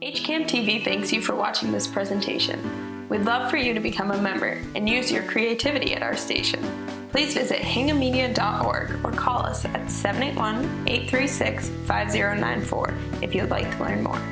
HCAM TV thanks you for watching this presentation. We'd love for you to become a member and use your creativity at our station. Please visit hinghammedia.org or call us at 781-836-5094 if you'd like to learn more.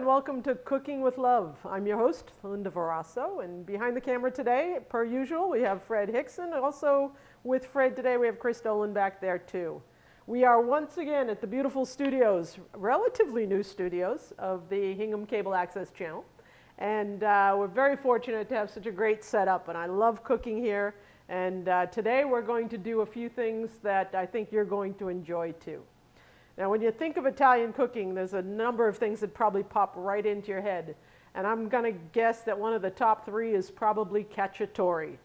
Welcome to Cooking with Love. I'm your host, Linda Verasso, and behind the camera today, per usual, we have Fred Hickson, and also with Fred today we have Chris Dolan back there too. We are once again at the beautiful studios, relatively new studios, of the Hingham Cable Access Channel, and we're very fortunate to have such a great setup, and I love cooking here, and today we're going to do a few things that I think you're going to enjoy too. Now, when you think of Italian cooking, there's a number of things that probably pop right into your head. And I'm going to guess that one of the top three is probably Cacciatore.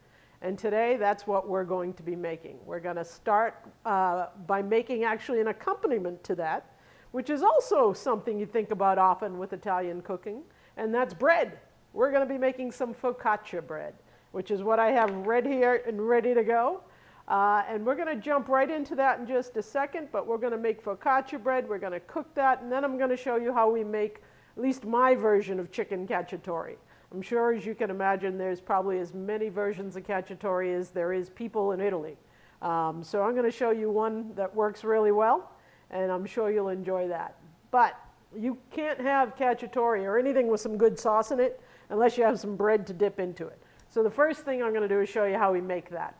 And today, that's what we're going to be making. We're going to start by making actually an accompaniment to that, which is also something you think about often with Italian cooking, and that's bread. We're going to be making some focaccia bread, which is what I have read here and ready to go. And we're going to jump right into that in just a second, but we're going to make focaccia bread, we're going to cook that, and then I'm going to show you how we make at least my version of chicken cacciatore. I'm sure, as you can imagine, there's probably as many versions of cacciatore as there is people in Italy. So I'm going to show you one that works really well, and I'm sure you'll enjoy that. But you can't have cacciatore or anything with some good sauce in it unless you have some bread to dip into it. So the first thing I'm going to do is show you how we make that.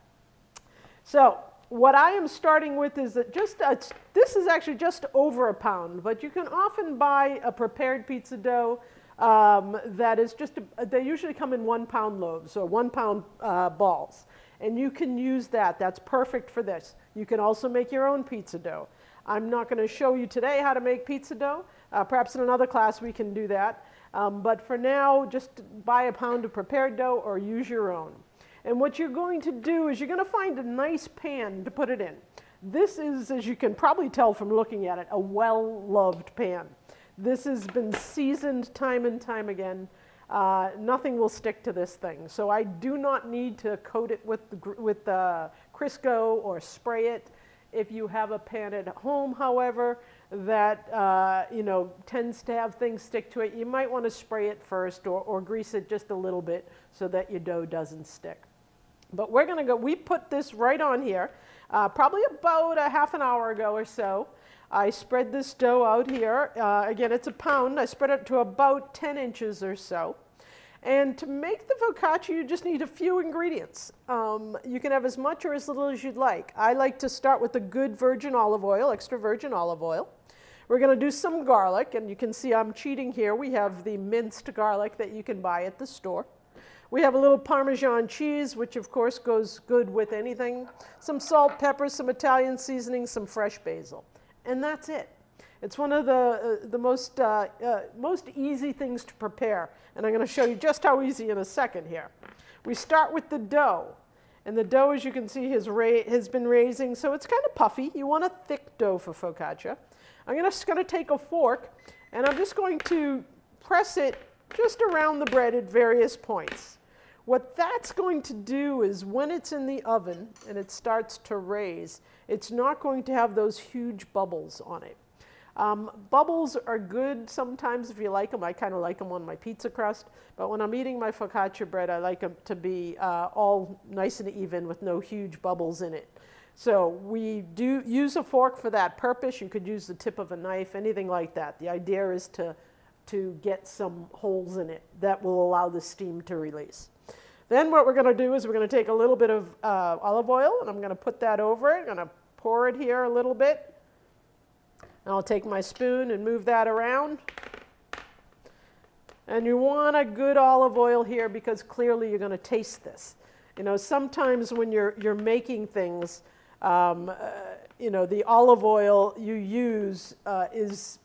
So what I am starting with is that this is actually just over a pound, but you can often buy a prepared pizza dough that is they usually come in 1 pound loaves or 1 pound balls. And you can use that. That's perfect for this. You can also make your own pizza dough. I'm not going to show you today how to make pizza dough. Perhaps in another class we can do that. But for now, just buy a pound of prepared dough or use your own. And what you're going to do is you're going to find a nice pan to put it in. This is, as you can probably tell from looking at it, a well-loved pan. This has been seasoned time and time again. Nothing will stick to this thing. So I do not need to coat it with Crisco or spray it. If you have a pan at home, however, that tends to have things stick to it, you might want to spray it first or grease it just a little bit so that your dough doesn't stick. But we're going to go, we put this right on here, probably about a half an hour ago or so. I spread this dough out here. Again, it's a pound. I spread it to about 10 inches or so. And to make the focaccia, you just need a few ingredients. You can have as much or as little as you'd like. I like to start with the good virgin olive oil, extra virgin olive oil. We're going to do some garlic, and you can see I'm cheating here. We have the minced garlic that you can buy at the store. We have a little Parmesan cheese, which of course goes good with anything. Some salt, pepper, some Italian seasoning, some fresh basil. And that's it. It's one of the most easy things to prepare. And I'm going to show you just how easy in a second here. We start with the dough. And the dough, as you can see, has been raising, so it's kind of puffy. You want a thick dough for focaccia. I'm just going to take a fork, and I'm just going to press it just around the bread at various points. What that's going to do is when it's in the oven and it starts to raise, it's not going to have those huge bubbles on it. Bubbles are good sometimes if you like them. I kind of like them on my pizza crust, but when I'm eating my focaccia bread, I like them to be all nice and even with no huge bubbles in it. So we do use a fork for that purpose. You could use the tip of a knife, anything like that. The idea is to get some holes in it that will allow the steam to release. Then what we're going to do is we're going to take a little bit of olive oil, and I'm going to put that over it. I'm going to pour it here a little bit. And I'll take my spoon and move that around. And you want a good olive oil here because clearly you're going to taste this. You know, sometimes when you're making things, the olive oil you use is,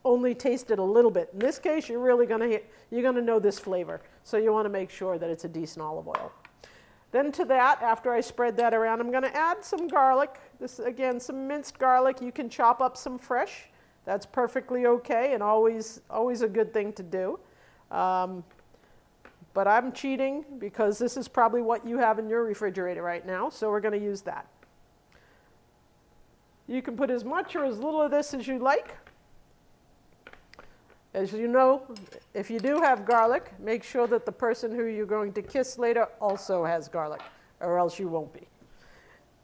only tasted a little bit. In this case, you're really going to know this flavor. So you want to make sure that it's a decent olive oil. Then to that, after I spread that around, I'm going to add some garlic. This, again, some minced garlic. You can chop up some fresh. That's perfectly okay and always a good thing to do. But I'm cheating because this is probably what you have in your refrigerator right now, so we're going to use that. You can put as much or as little of this as you like. As you know, if you do have garlic, make sure that the person who you're going to kiss later also has garlic, or else you won't be.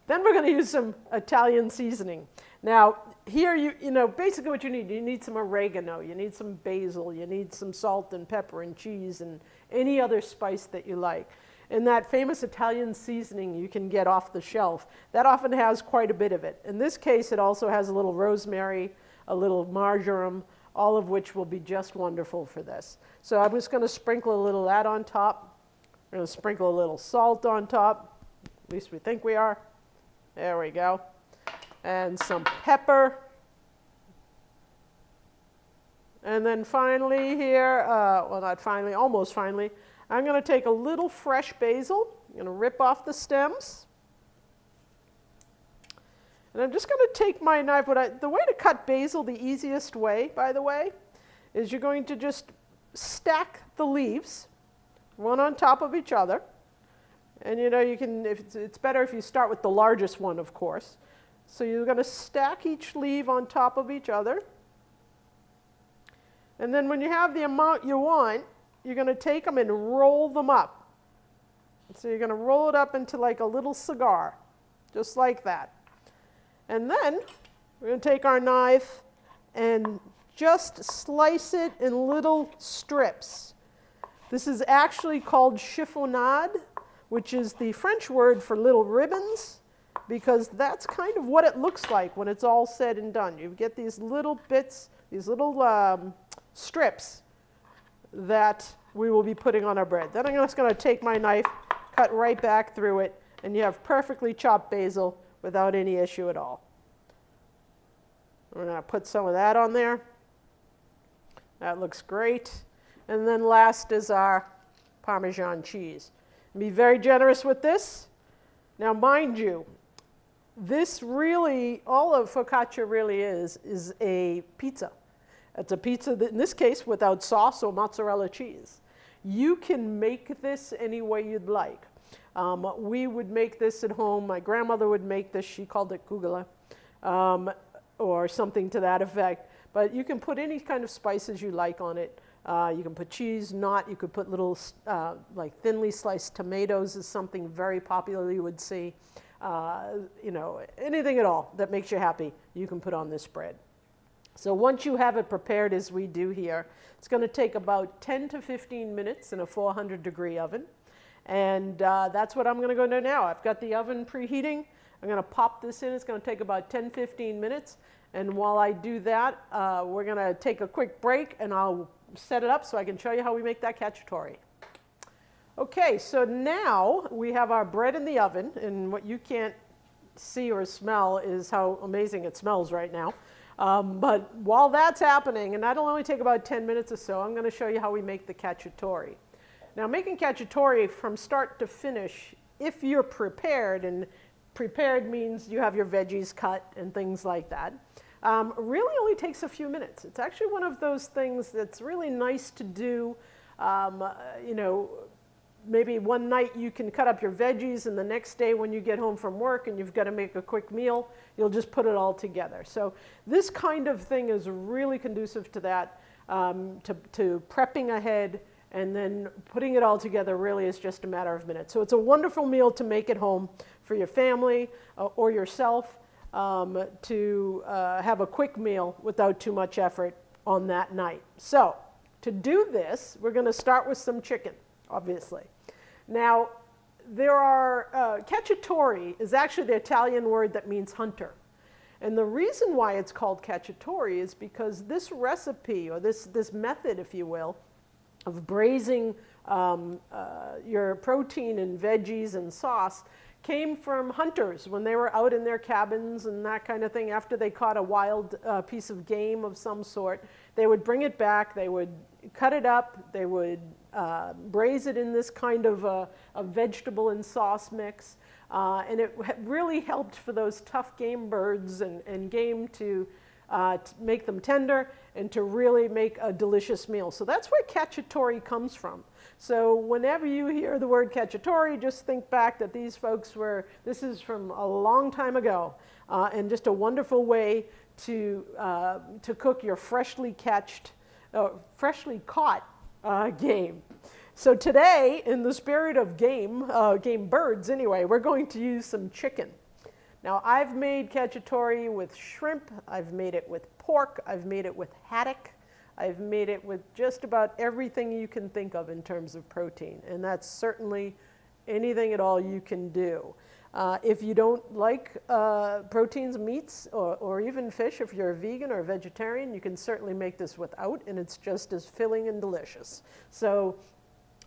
Then we're going to use some Italian seasoning. Now, here, you know, basically what you need some oregano, you need some basil, you need some salt and pepper and cheese and any other spice that you like. And that famous Italian seasoning you can get off the shelf, that often has quite a bit of it. In this case, it also has a little rosemary, a little marjoram, all of which will be just wonderful for this. So I'm just going to sprinkle a little of that on top. We're going to sprinkle a little salt on top, at least we think we are. There we go. And some pepper. And then finally here, well, not finally, almost finally, I'm going to take a little fresh basil. I'm going to rip off the stems. And I'm just going to take my knife. The way to cut basil, the easiest way, by the way, is you're going to just stack the leaves, one on top of each other. And you know, you can, it's better if you start with the largest one, of course. So you're going to stack each leaf on top of each other. And then when you have the amount you want, you're going to take them and roll them up. So you're going to roll it up into like a little cigar, just like that. And then we're going to take our knife and just slice it in little strips. This is actually called chiffonade, which is the French word for little ribbons, because that's kind of what it looks like when it's all said and done. You get these little bits, these little strips that we will be putting on our bread. Then I'm just going to take my knife, cut right back through it, and you have perfectly chopped basil without any issue at all. We're going to put some of that on there. That looks great. And then last is our Parmesan cheese. Be very generous with this. Now, mind you, this really, all of focaccia really is a pizza. It's a pizza that, in this case, without sauce or mozzarella cheese. You can make this any way you'd like. We would make this at home. My grandmother would make this. She called it kugela, or something to that effect. But you can put any kind of spices you like on it. You can put cheese, not. You could put little, like thinly sliced tomatoes is something very popular you would see. You know, anything at all that makes you happy, you can put on this bread. So once you have it prepared, as we do here, it's going to take about 10 to 15 minutes in a 400-degree oven. And that's what I'm going to go do now. I've got the oven preheating. I'm going to pop this in. It's going to take about 10-15 minutes. And while I do that, we're going to take a quick break, and I'll set it up so I can show you how we make that cacciatore. Okay, so now we have our bread in the oven, and what you can't see or smell is how amazing it smells right now. But while that's happening, and that'll only take about 10 minutes or so, I'm going to show you how we make the cacciatore. Now, making cacciatore from start to finish, if you're prepared, and prepared means you have your veggies cut and things like that, really only takes a few minutes. It's actually one of those things that's really nice to do. You know, maybe one night you can cut up your veggies, and the next day when you get home from work and you've got to make a quick meal, you'll just put it all together. So this kind of thing is really conducive to that, to prepping ahead, and then putting it all together really is just a matter of minutes. So it's a wonderful meal to make at home for your family or yourself, to have a quick meal without too much effort on that night. So to do this, we're going to start with some chicken, obviously. Now, there are, cacciatore is actually the Italian word that means hunter. And the reason why it's called cacciatore is because this recipe, or this method, if you will, of braising your protein and veggies and sauce came from hunters when they were out in their cabins and that kind of thing. After they caught a wild piece of game of some sort, they would bring it back, they would cut it up, they would braise it in this kind of a vegetable and sauce mix. And it really helped for those tough game birds and game to make them tender and to really make a delicious meal. So that's where cacciatore comes from. So whenever you hear the word cacciatore, just think back that these folks this is from a long time ago, and just a wonderful way to cook your freshly caught game. So today, in the spirit of game birds anyway, we're going to use some chicken. Now, I've made cacciatore with shrimp, I've made it with pork, I've made it with haddock, I've made it with just about everything you can think of in terms of protein, and that's certainly anything at all you can do. If you don't like proteins, meats, or even fish, if you're a vegan or a vegetarian, you can certainly make this without, and it's just as filling and delicious. So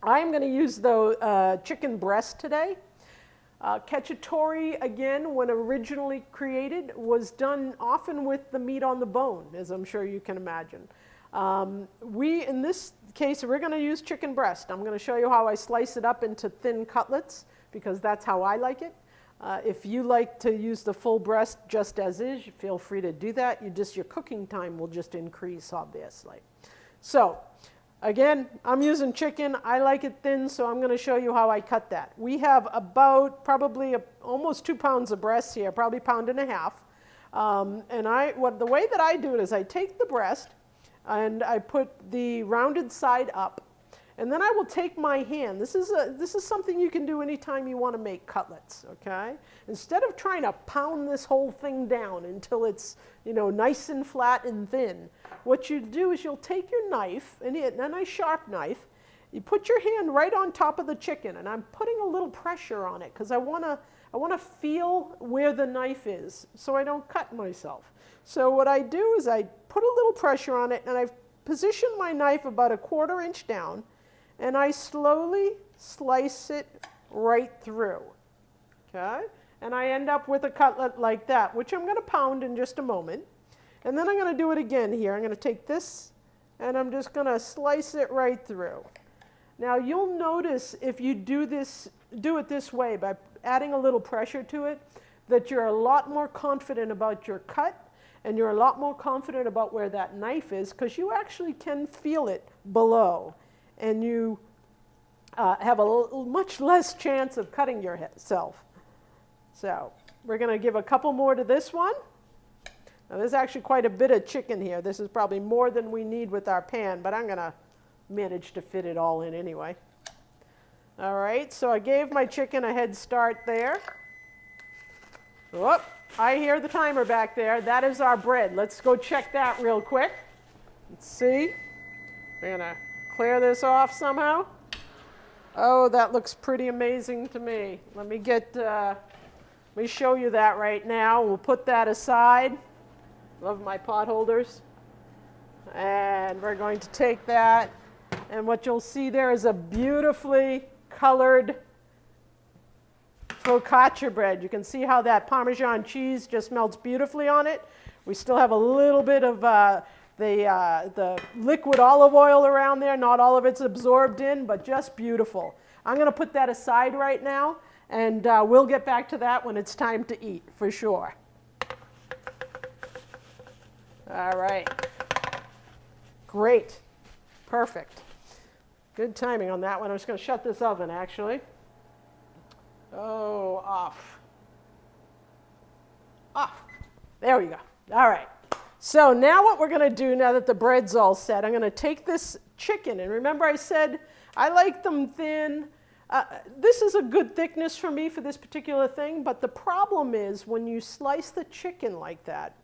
I'm going to use the chicken breast today. Cacciatore, again, when originally created, was done often with the meat on the bone, as I'm sure you can imagine. In this case, we're going to use chicken breast. I'm going to show you how I slice it up into thin cutlets, because that's how I like it. If you like to use the full breast just as is, feel free to do that. Your cooking time will just increase, obviously. So, again, I'm using chicken. I like it thin, so I'm going to show you how I cut that. We have about probably almost 2 pounds of breast here, probably 1.5 pounds. The way that I do it is I take the breast and I put the rounded side up. And then I will take my hand. This is something you can do anytime you want to make cutlets, okay? Instead of trying to pound this whole thing down until it's, nice and flat and thin, what you do is you'll take your knife, and a nice sharp knife, you put your hand right on top of the chicken, and I'm putting a little pressure on it because I want to feel where the knife is so I don't cut myself. So what I do is I put a little pressure on it, and I position my knife about 1/4 inch down, and I slowly slice it right through, okay? And I end up with a cutlet like that, which I'm going to pound in just a moment. And then I'm going to do it again here. I'm going to take this, and I'm just going to slice it right through. Now, you'll notice if you do it this way, by adding a little pressure to it, that you're a lot more confident about your cut, and you're a lot more confident about where that knife is, because you actually can feel it below. And you have much less chance of cutting yourself. So we're going to give a couple more to this one. Now there's actually quite a bit of chicken here. This is probably more than we need with our pan, but I'm going to manage to fit it all in anyway. All right, so I gave my chicken a head start there. Whoop, I hear the timer back there. That is our bread. Let's go check that real quick. Let's see. We're going to clear this off somehow. Oh, that looks pretty amazing to me. Let me show you that right now. We'll put that aside. Love my pot holders. And we're going to take that, and what you'll see there is a beautifully colored focaccia bread. You can see how that Parmesan cheese just melts beautifully on it. We still have a little bit of the liquid olive oil around there. Not all of it's absorbed in, but just beautiful. I'm going to put that aside right now, and we'll get back to that when it's time to eat, for sure. All right. Great. Perfect. Good timing on that one. I'm just going to shut this oven, actually. Oh, off. Off. There we go. All right. So now what we're going to do, now that the bread's all set, I'm going to take this chicken, and remember I said I like them thin. This is a good thickness for me for this particular thing, but the problem is when you slice the chicken like that,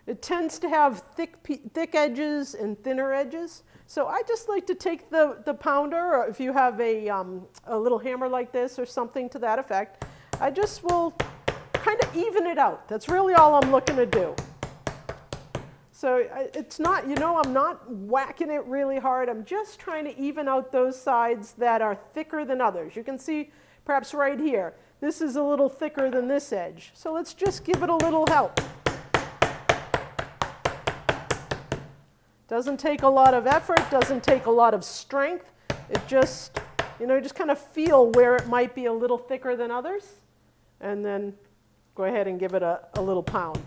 it tends to have thick edges and thinner edges. So I just like to take the pounder, or if you have a little hammer like this or something to that effect, I just will kind of even it out. That's really all I'm looking to do. So it's not, I'm not whacking it really hard. I'm just trying to even out those sides that are thicker than others. You can see perhaps right here, this is a little thicker than this edge. So let's just give it a little help. Doesn't take a lot of effort, doesn't take a lot of strength, it just, you just kind of feel where it might be a little thicker than others, and then go ahead and give it a little pound.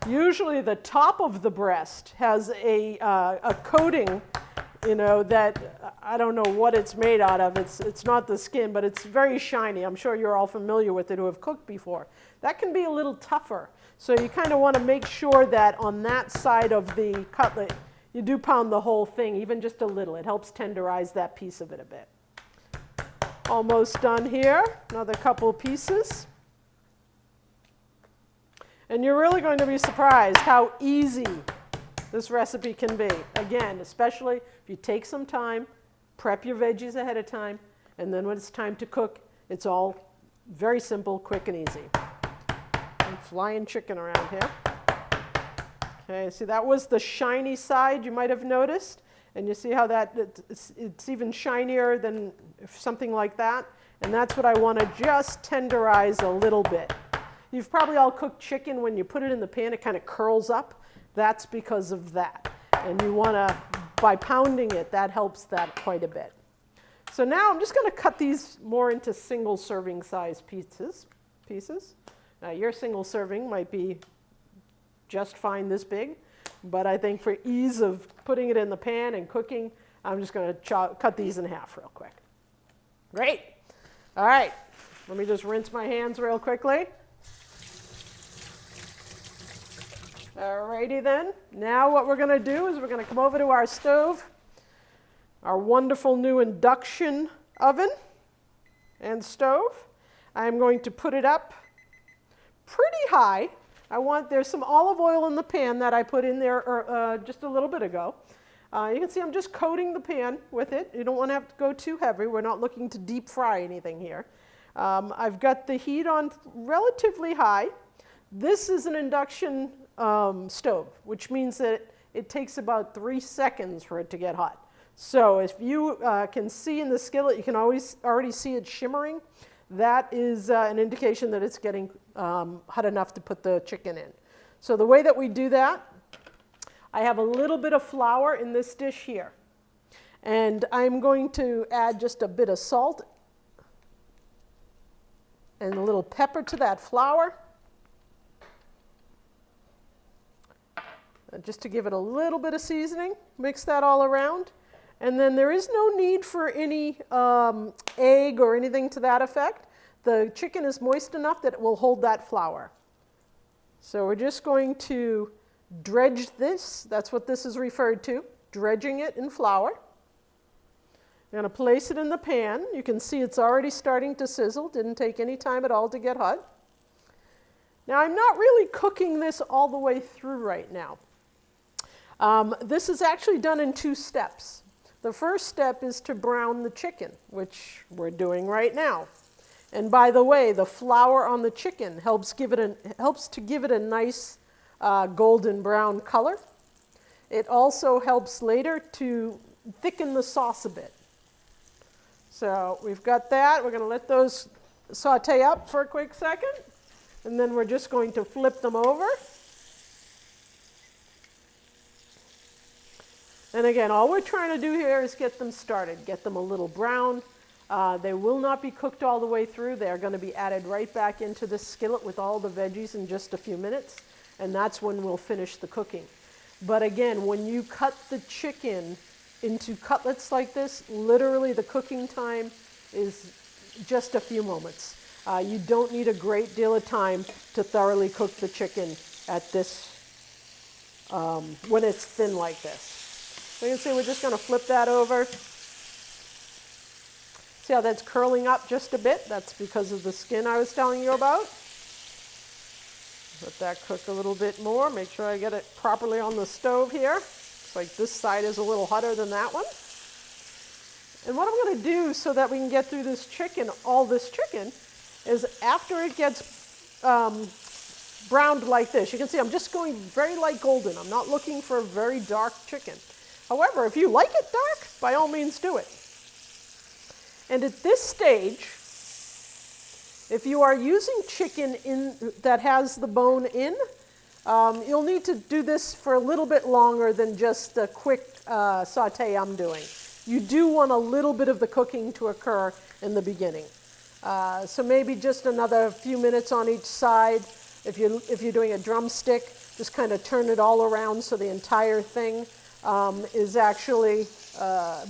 Usually the top of the breast has a coating, that I don't know what it's made out of. It's not the skin, but it's very shiny. I'm sure you're all familiar with it who have cooked before. That can be a little tougher. So you kind of want to make sure that on that side of the cutlet, you do pound the whole thing, even just a little. It helps tenderize that piece of it a bit. Almost done here. Another couple pieces. And you're really going to be surprised how easy this recipe can be. Again, especially if you take some time, prep your veggies ahead of time, and then when it's time to cook, it's all very simple, quick, and easy. I'm flying chicken around here. Okay, see that was the shiny side you might have noticed, and you see how it's even shinier than something like that, and that's what I want to just tenderize a little bit. You've probably all cooked chicken. When you put it in the pan, it kind of curls up. That's because of that. And you want to, by pounding it, that helps that quite a bit. So now I'm just going to cut these more into single serving size pieces. Now your single serving might be just fine this big, but I think for ease of putting it in the pan and cooking, I'm just going to cut these in half real quick. Great. All right. Let me just rinse my hands real quickly. Alrighty then, now what we're going to do is we're going to come over to our stove, our wonderful new induction oven and stove. I'm going to put it up pretty high. There's some olive oil in the pan that I put in there just a little bit ago. You can see I'm just coating the pan with it. You don't want to have to go too heavy. We're not looking to deep fry anything here. I've got the heat on relatively high. This is an induction stove, which means that it takes about 3 seconds for it to get hot. So if you can see in the skillet, you can already see it shimmering. That is an indication that it's getting hot enough to put the chicken in. So the way that we do that, I have a little bit of flour in this dish here. And I'm going to add just a bit of salt and a little pepper to that flour, just to give it a little bit of seasoning. Mix that all around. And then there is no need for any egg or anything to that effect. The chicken is moist enough that it will hold that flour. So we're just going to dredge this. That's what this is referred to, dredging it in flour. I'm going to place it in the pan. You can see it's already starting to sizzle. Didn't take any time at all to get hot. Now I'm not really cooking this all the way through right now. This is actually done in 2 steps. The first step is to brown the chicken, which we're doing right now. And by the way, the flour on the chicken helps to give it a nice golden brown color. It also helps later to thicken the sauce a bit. So we've got that. We're going to let those saute up for a quick second, and then we're just going to flip them over. And again, all we're trying to do here is get them started, get them a little brown. They will not be cooked all the way through. They're going to be added right back into the skillet with all the veggies in just a few minutes, and that's when we'll finish the cooking. But again, when you cut the chicken into cutlets like this, literally the cooking time is just a few moments. You don't need a great deal of time to thoroughly cook the chicken at this, when it's thin like this. So you can see we're just going to flip that over. See how that's curling up just a bit? That's because of the skin I was telling you about. Let that cook a little bit more. Make sure I get it properly on the stove here. Looks like this side is a little hotter than that one. And what I'm going to do so that we can get through this chicken, all this chicken, is after it gets browned like this, you can see I'm just going very light golden. I'm not looking for a very dark chicken. However, if you like it dark, by all means do it. And at this stage, if you are using chicken that has the bone in, you'll need to do this for a little bit longer than just a quick saute I'm doing. You do want a little bit of the cooking to occur in the beginning. So maybe just another few minutes on each side. If you're doing a drumstick, just kind of turn it all around so the entire thing is actually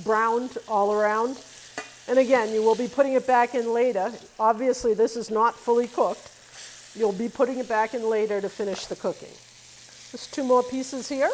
browned all around. And again, you will be putting it back in later. Obviously, this is not fully cooked. You'll be putting it back in later to finish the cooking. Just 2 more pieces here.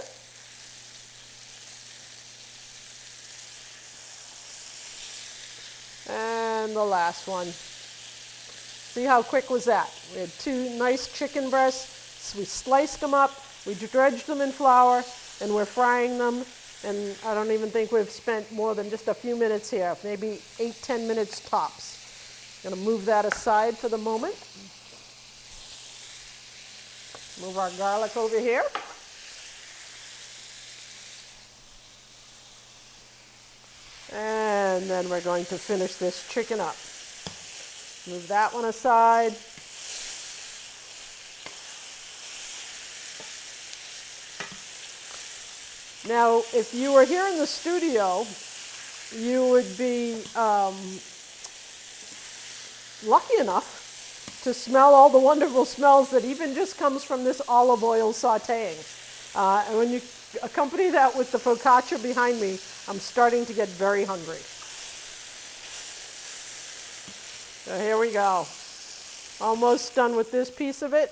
And the last one. See how quick was that? We had 2 nice chicken breasts. We sliced them up, we dredged them in flour, and we're frying them. And I don't even think we've spent more than just a few minutes here, maybe 8-10 minutes tops. I'm going to move that aside for the moment. Move our garlic over here. And then we're going to finish this chicken up. Move that one aside. Now, if you were here in the studio, you would be lucky enough to smell all the wonderful smells that even just comes from this olive oil sauteing. And when you accompany that with the focaccia behind me, I'm starting to get very hungry. So here we go. Almost done with this piece of it.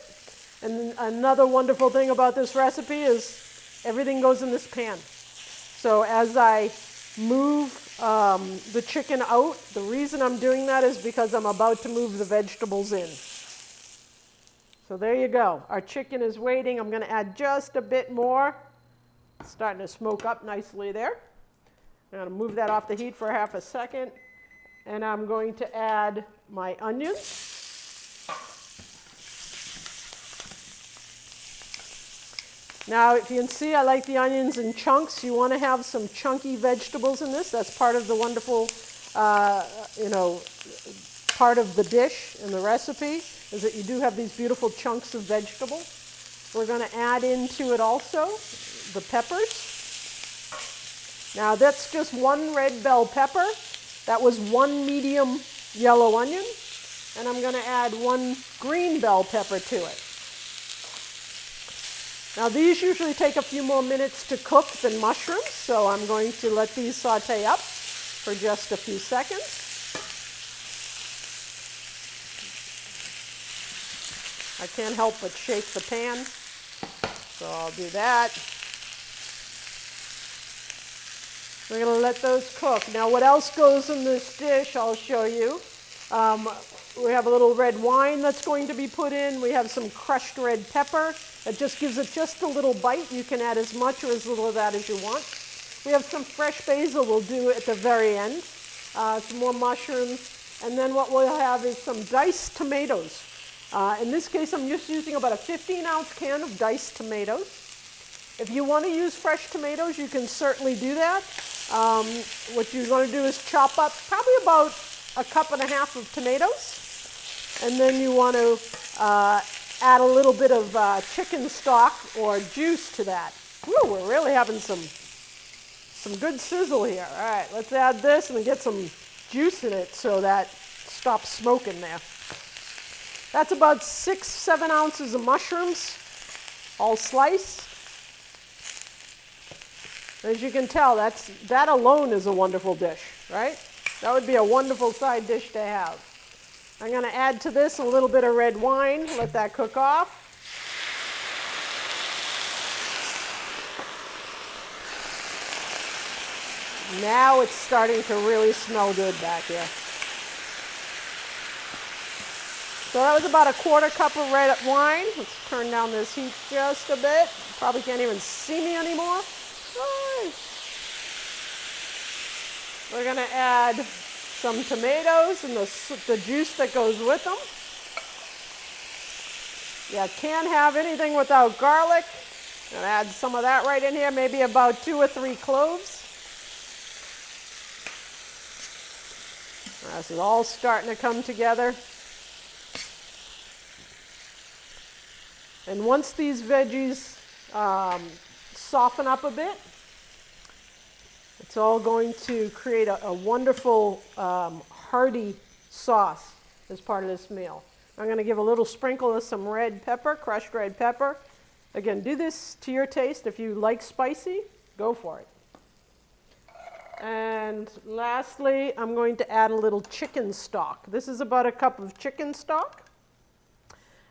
And another wonderful thing about this recipe is everything goes in this pan. So as I move the chicken out, the reason I'm doing that is because I'm about to move the vegetables in. So there you go. Our chicken is waiting. I'm going to add just a bit more. It's starting to smoke up nicely there. I'm going to move that off the heat for half a second. And I'm going to add my onions. Now, if you can see, I like the onions in chunks. You want to have some chunky vegetables in this. That's part of the wonderful, part of the dish and the recipe, is that you do have these beautiful chunks of vegetable. We're going to add into it also the peppers. Now, that's just 1 red bell pepper. That was 1 medium yellow onion. And I'm going to add 1 green bell pepper to it. Now, these usually take a few more minutes to cook than mushrooms, so I'm going to let these saute up for just a few seconds. I can't help but shake the pan, so I'll do that. We're going to let those cook. Now, what else goes in this dish, I'll show you. We have a little red wine that's going to be put in. We have some crushed red pepper. That just gives it just a little bite. You can add as much or as little of that as you want. We have some fresh basil we'll do at the very end. Some more mushrooms. And then what we'll have is some diced tomatoes. In this case, I'm just using about a 15-ounce can of diced tomatoes. If you want to use fresh tomatoes, you can certainly do that. What you're going to do is chop up probably about 1.5 cups of tomatoes. And then you want to add a little bit of chicken stock or juice to that. Woo, we're really having some good sizzle here. All right, let's add this and get some juice in it so that stops smoking there. That's about 6-7 ounces of mushrooms, all sliced. As you can tell, that alone is a wonderful dish, right? That would be a wonderful side dish to have. I'm going to add to this a little bit of red wine, let that cook off. Now it's starting to really smell good back here. So that was about 1/4 cup of red wine. Let's turn down this heat just a bit. Probably can't even see me anymore. We're going to add some tomatoes and the juice that goes with them. You can't have anything without garlic. I'm going to add some of that right in here, maybe about 2 or 3 cloves. This is all starting to come together. And once these veggies soften up a bit, It's all going to create a wonderful hearty sauce as part of this meal. I'm going to give a little sprinkle of some red pepper, crushed red pepper. Again, do this to your taste. If you like spicy, go for it. And lastly, I'm going to add a little chicken stock. This is about a cup of chicken stock.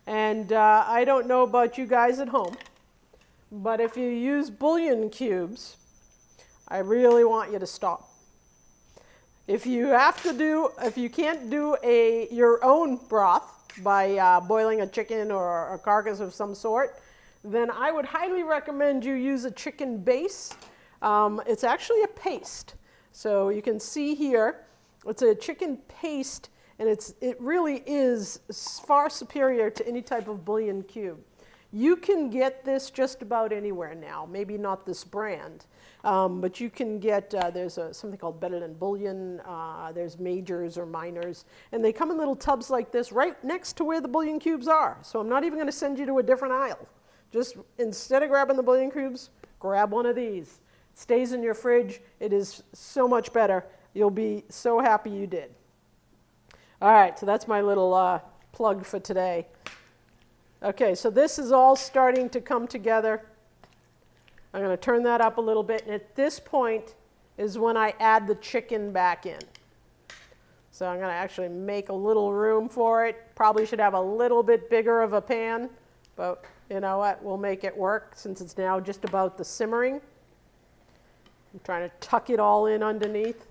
And I don't know about you guys at home, but if you use bouillon cubes, I really want you to stop. If you can't do your own broth by boiling a chicken or a carcass of some sort, then I would highly recommend you use a chicken base. It's actually a paste. So you can see here, it's a chicken paste, and it really is far superior to any type of bouillon cube. You can get this just about anywhere now, maybe not this brand, but you can get, there's something called Better Than Bouillon, there's majors or minors, and they come in little tubs like this right next to where the bouillon cubes are. So I'm not even going to send you to a different aisle. Just instead of grabbing the bouillon cubes, grab one of these. It stays in your fridge. It is so much better. You'll be so happy you did. All right, so that's my little plug for today. Okay, so this is all starting to come together. I'm going to turn that up a little bit, and at this point is when I add the chicken back in. So I'm going to actually make a little room for it. Probably should have a little bit bigger of a pan, but you know what? We'll make it work since it's now just about the simmering. I'm trying to tuck it all in underneath.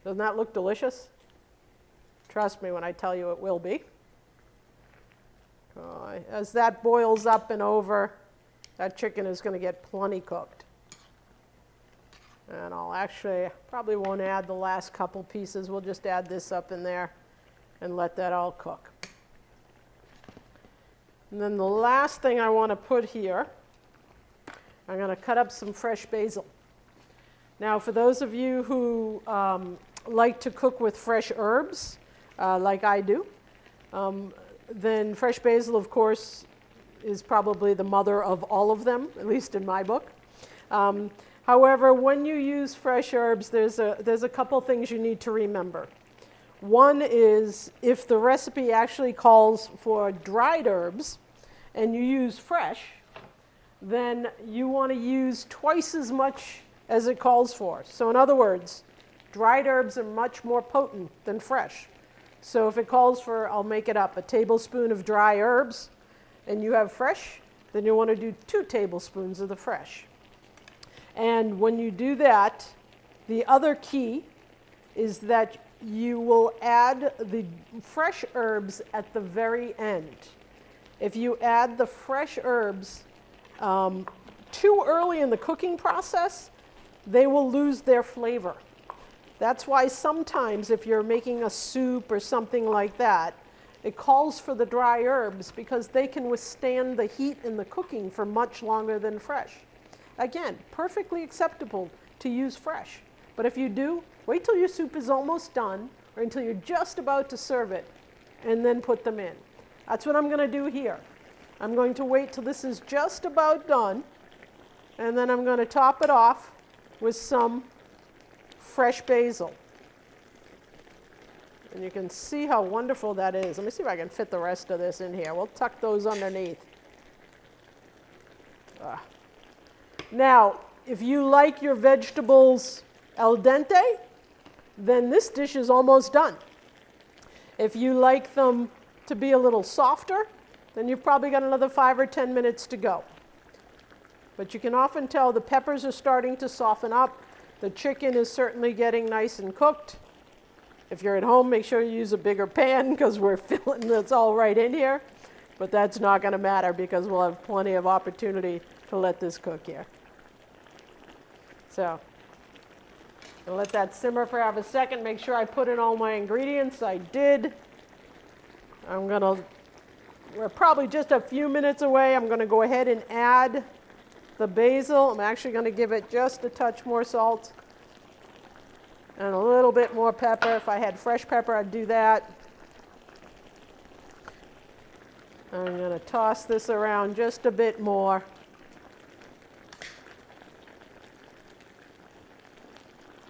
Doesn't that look delicious? Trust me when I tell you it will be. As that boils up and over, that chicken is going to get plenty cooked. And I'll actually, probably won't add the last couple pieces. We'll just add this up in there and let that all cook. And then the last thing I want to put here, I'm going to cut up some fresh basil. Now, for those of you who like to cook with fresh herbs, like I do, then fresh basil, of course, is probably the mother of all of them, at least in my book. However, when you use fresh herbs, there's a couple things you need to remember. One is if the recipe actually calls for dried herbs and you use fresh, then you want to use twice as much as it calls for. So in other words, dried herbs are much more potent than fresh. So if it calls for, I'll make it up, a tablespoon of dry herbs, and you have fresh, then you want to do 2 tablespoons of the fresh. And when you do that, the other key is that you will add the fresh herbs at the very end. If you add the fresh herbs too early in the cooking process, they will lose their flavor. That's why sometimes if you're making a soup or something like that, it calls for the dry herbs because they can withstand the heat in the cooking for much longer than fresh. Again, perfectly acceptable to use fresh. But if you do, wait till your soup is almost done or until you're just about to serve it and then put them in. That's what I'm going to do here. I'm going to wait till this is just about done, and then I'm going to top it off with some fresh basil. And you can see how wonderful that is. Let me see if I can fit the rest of this in here. We'll tuck those underneath. Now, if you like your vegetables al dente, then this dish is almost done. If you like them to be a little softer, then you've probably got another 5 or 10 minutes to go. But you can often tell the peppers are starting to soften up. The chicken is certainly getting nice and cooked. If you're at home, make sure you use a bigger pan because we're filling this all right in here. But that's not going to matter because we'll have plenty of opportunity to let this cook here. So I'll let that simmer for half a second. Make sure I put in all my ingredients. I did. We're probably just a few minutes away. I'm going to go ahead and add the basil. I'm actually going to give it just a touch more salt and a little bit more pepper. If I had fresh pepper, I'd do that. I'm going to toss this around just a bit more.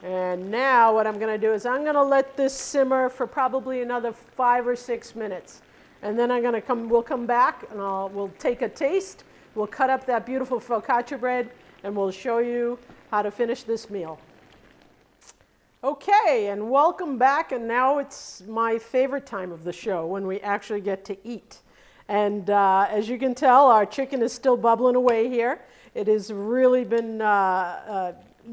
And now what I'm going to do is I'm going to let this simmer for probably another 5 or 6 minutes. And then we'll come back and we'll take a taste. We'll cut up that beautiful focaccia bread and we'll show you how to finish this meal. Okay, and welcome back. And now it's my favorite time of the show when we actually get to eat. And as you can tell, our chicken is still bubbling away here. It has really been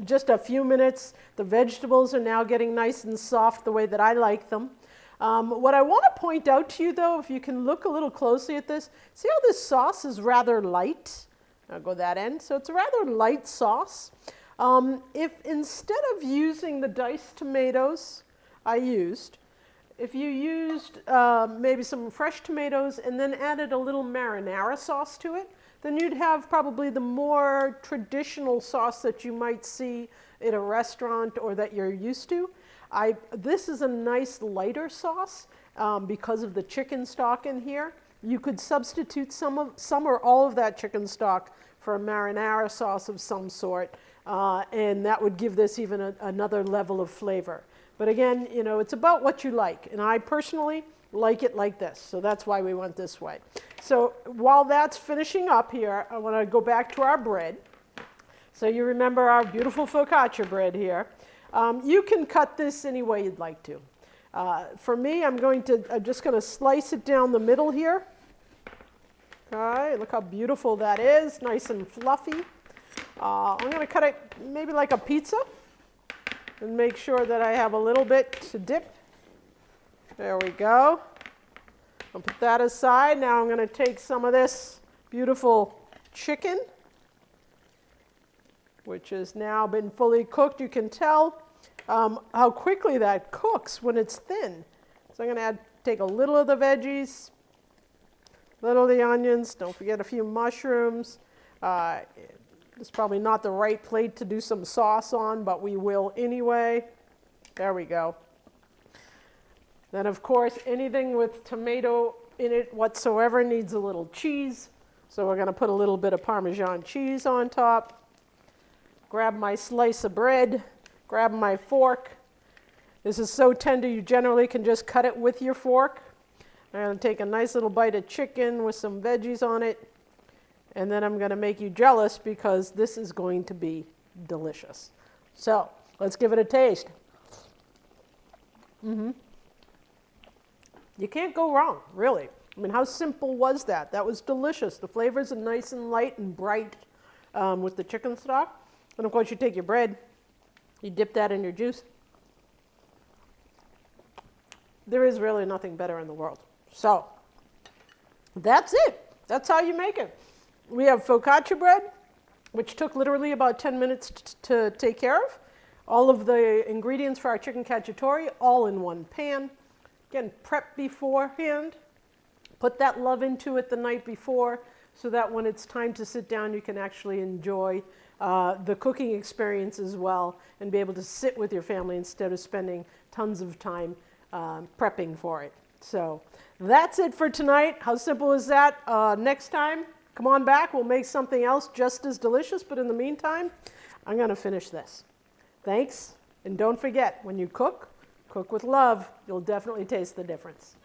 just a few minutes. The vegetables are now getting nice and soft the way that I like them. What I want to point out to you, though, if you can look a little closely at this, see how this sauce is rather light? I'll go that end. So it's a rather light sauce. If instead of using the diced tomatoes if you used maybe some fresh tomatoes and then added a little marinara sauce to it, then you'd have probably the more traditional sauce that you might see at a restaurant or that you're used to. This is a nice lighter sauce because of the chicken stock in here. You could substitute some or all of that chicken stock for a marinara sauce of some sort, and that would give this even another level of flavor. But again, you know, it's about what you like, and I personally like it like this, so that's why we went this way. So while that's finishing up here, I want to go back to our bread. So you remember our beautiful focaccia bread here. You can cut this any way you'd like to. For me, I'm just going to slice it down the middle here. Okay, look how beautiful that is, nice and fluffy. I'm going to cut it maybe like a pizza and make sure that I have a little bit to dip. There we go. I'll put that aside. Now I'm going to take some of this beautiful chicken, which has now been fully cooked. You can tell how quickly that cooks when it's thin. So I'm going to take a little of the veggies, a little of the onions, don't forget a few mushrooms. It's probably not the right plate to do some sauce on, but we will anyway. There we go. Then, of course, anything with tomato in it whatsoever needs a little cheese. So we're going to put a little bit of Parmesan cheese on top. Grab my slice of bread. Grab my fork. This is so tender you generally can just cut it with your fork. I'm going to take a nice little bite of chicken with some veggies on it. And then I'm going to make you jealous because this is going to be delicious. So let's give it a taste. You can't go wrong, really. I mean, how simple was that? That was delicious. The flavors are nice and light and bright with the chicken stock. And of course, you take your bread, you dip that in your juice. There is really nothing better in the world. So that's it. That's how you make it. We have focaccia bread, which took literally about 10 minutes to take care of. All of the ingredients for our chicken cacciatore, all in one pan. Again, prep beforehand. Put that love into it the night before so that when it's time to sit down, you can actually enjoy the cooking experience as well and be able to sit with your family instead of spending tons of time prepping for it. So that's it for tonight. How simple is that? Next time, come on back. We'll make something else just as delicious. But in the meantime, I'm going to finish this. Thanks. And don't forget, when you cook, cook with love. You'll definitely taste the difference.